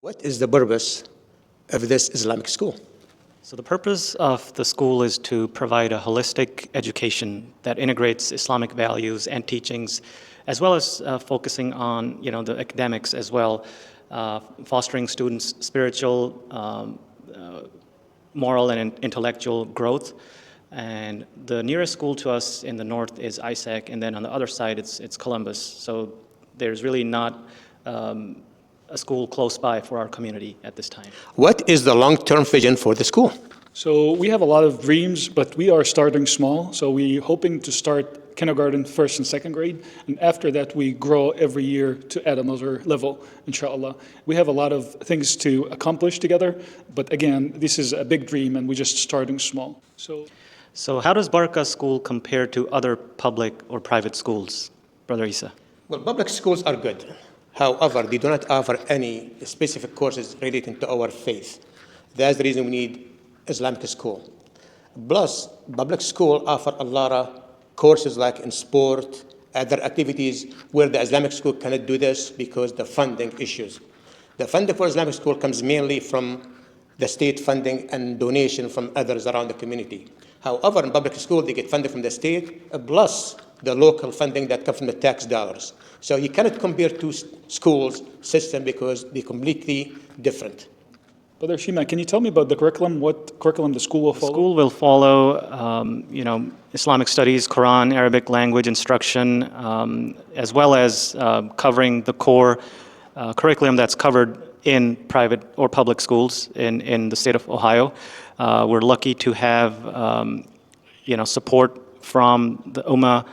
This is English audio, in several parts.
What is the purpose of this Islamic school? So the purpose of the school is to provide a holistic education that integrates Islamic values and teachings, as well as focusing on the academics as well, fostering students' spiritual, moral, and intellectual growth. And the nearest school to us in the north is Eissa, and then on the other side it's Columbus. So there's really not a school close by for our community at this time. What is the long-term vision for the school? So we have a lot of dreams, but we are starting small. So we're hoping to start kindergarten, first and second grade. And after that, we grow every year to add another level, inshallah. We have a lot of things to accomplish together. But again, this is a big dream and we're just starting small. So how does Baraka School compare to other public or private schools, Brother Eissa? Well, public schools are good. However, they do not offer any specific courses relating to our faith. That's the reason we need Islamic school. Plus, public school offer a lot of courses like in sport, other activities where the Islamic school cannot do this because the funding issues. The funding for Islamic school comes mainly from the state funding and donation from others around the community. However, in public school, they get funding from the state, plus the local funding that comes from the tax dollars. So you cannot compare two schools system because they're completely different. Brother Shima, can you tell me about the curriculum? What curriculum the school will follow? The school will follow, Islamic studies, Quran, Arabic language instruction, as well as covering the core curriculum that's covered in private or public schools in the state of Ohio. We're lucky to have, support from the Ummah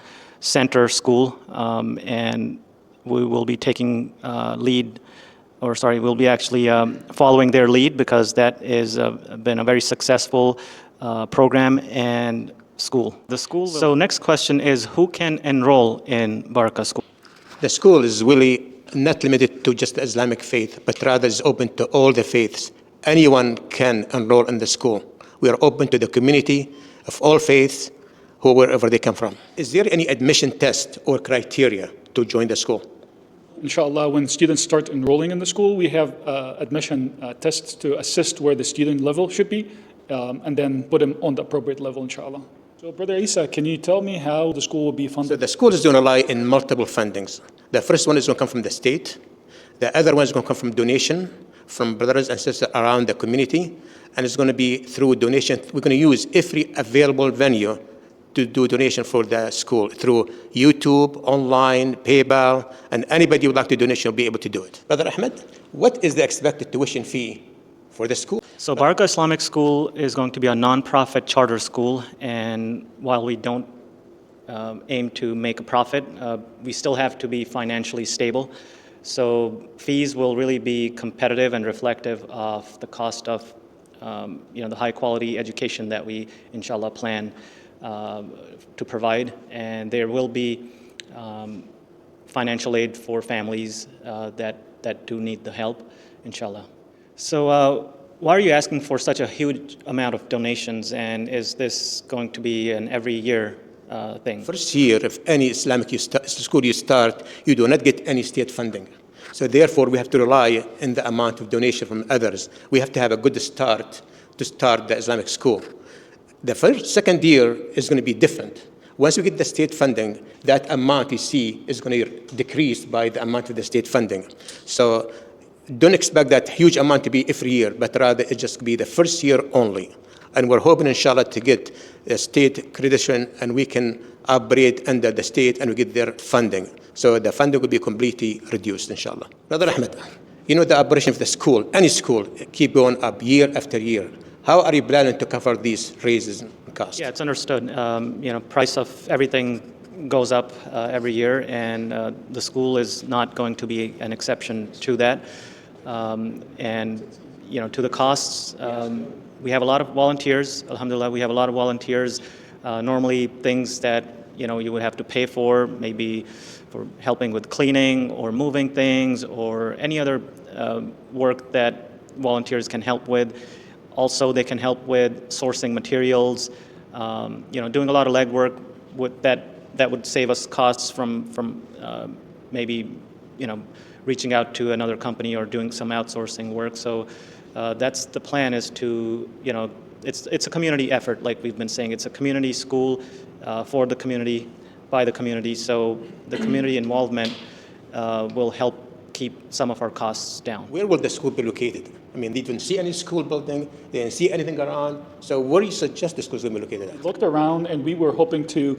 Center School, and we will be taking we'll be actually following their lead because that is been a very successful program and school. So next question is, who can enroll in Baraka School? The school is really not limited to just the Islamic faith, but rather is open to all the faiths. Anyone can enroll in the school. We are open to the community of all faiths, wherever they come from. Is there any admission test or criteria to join the school? Inshallah, when students start enrolling in the school, we have admission tests to assist where the student level should be, and then put them on the appropriate level, inshallah. So, Brother Eissa, can you tell me how the school will be funded? So the school is going to rely in multiple fundings. The first one is going to come from the state. The other one is going to come from donation from brothers and sisters around the community, and it's going to be through donation. We're going to use every available venue to do donation for the school through YouTube, online, PayPal, and anybody who would like to donation will be able to do it. Brother Ahmed, what is the expected tuition fee for the school? So Baraka Islamic School is going to be a non-profit charter school, and while we don't aim to make a profit, we still have to be financially stable. So fees will really be competitive and reflective of the cost of the high quality education that we inshallah plan to provide, and there will be financial aid for families that do need the help, inshallah. So why are you asking for such a huge amount of donations, and is this going to be an every year thing? First year of any Islamic school you start, you do not get any state funding. So therefore, we have to rely on the amount of donation from others. We have to have a good start to start the Islamic school. The second year is going to be different. Once we get the state funding, that amount you see is going to decrease by the amount of the state funding. So don't expect that huge amount to be every year, but rather it just be the first year only. And we're hoping, inshallah, to get a state accreditation and we can operate under the state and we get their funding. So the funding will be completely reduced, inshallah. Brother Ahmed, the operation of the school, any school, keep going up year after year. How are you planning to cover these raises in cost? Yeah, it's understood. Price of everything goes up every year, and the school is not going to be an exception to that. To the costs, we have a lot of volunteers. Alhamdulillah, we have a lot of volunteers. Normally, things that you would have to pay for, maybe for helping with cleaning or moving things or any other work that volunteers can help with. Also, they can help with sourcing materials, doing a lot of legwork that would save us costs from maybe reaching out to another company or doing some outsourcing work. So that's the plan, is to, it's a community effort, like we've been saying. It's a community school for the community, by the community. So the community involvement will help keep some of our costs down. Where will the school be located? I mean, they didn't see any school building, they didn't see anything around. So where do you suggest the school is going to be located at? We looked around and we were hoping to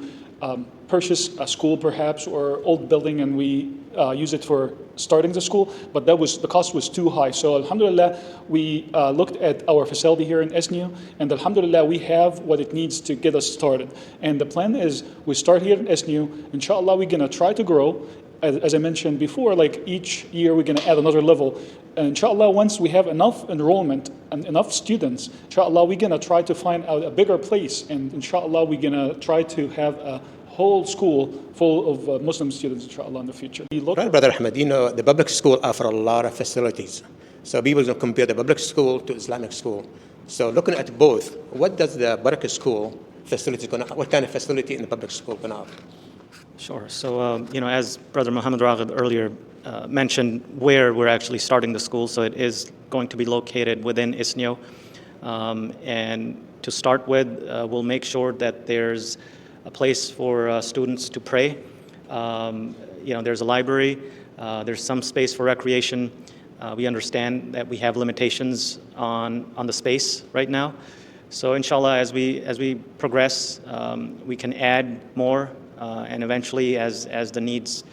purchase a school perhaps or old building, and we use it for starting the school, but the cost was too high. So alhamdulillah, we looked at our facility here in Esnio, and alhamdulillah, we have what it needs to get us started. And the plan is we start here in Esnio. Inshallah, we're going to try to grow. As I mentioned before, like each year we're going to add another level. And inshallah, once we have enough enrollment and enough students, inshallah, we're going to try to find out a bigger place. And inshallah, we're going to try to have a whole school full of Muslim students, inshallah, in the future. Right, Brother Ahmed, the public school offer a lot of facilities. So people don't compare the public school to Islamic school. So looking at both, what does the Baraka school facility, what kind of facility in the public school can offer? Sure. So, as Brother Mohamed earlier mentioned, where we're actually starting the school, so it is going to be located within Isnio. And to start with, we'll make sure that there's a place for students to pray. There's a library, there's some space for recreation. We understand that we have limitations on the space right now. So inshallah, as we progress, we can add more. And eventually, as the needs,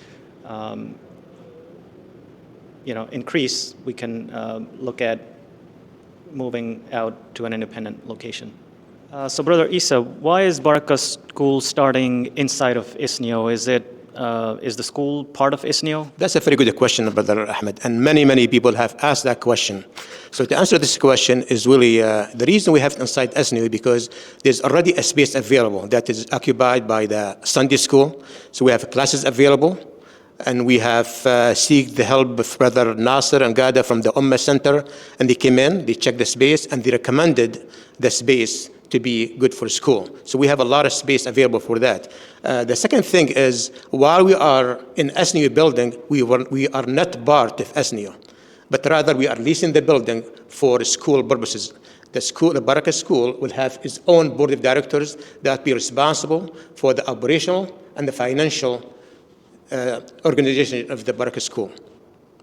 increase, we can look at moving out to an independent location. So, Brother Eissa, why is Baraka School starting inside of Isnio? Is the school part of Isnio? That's a very good question, Brother Ahmed, and many people have asked that question. So to answer this question is really, the reason we have it inside Isnio because there's already a space available that is occupied by the Sunday school. So we have classes available, and we have seek the help of Brother Nasser and Gada from the Ummah Center, and they came in, they checked the space, and they recommended the space to be good for school. So we have a lot of space available for that. The second thing is, while we are in Esnio building, we are not part of Esnio, but rather we are leasing the building for school purposes. The Baraka School will have its own board of directors that be responsible for the operational and the financial organization of the Baraka School.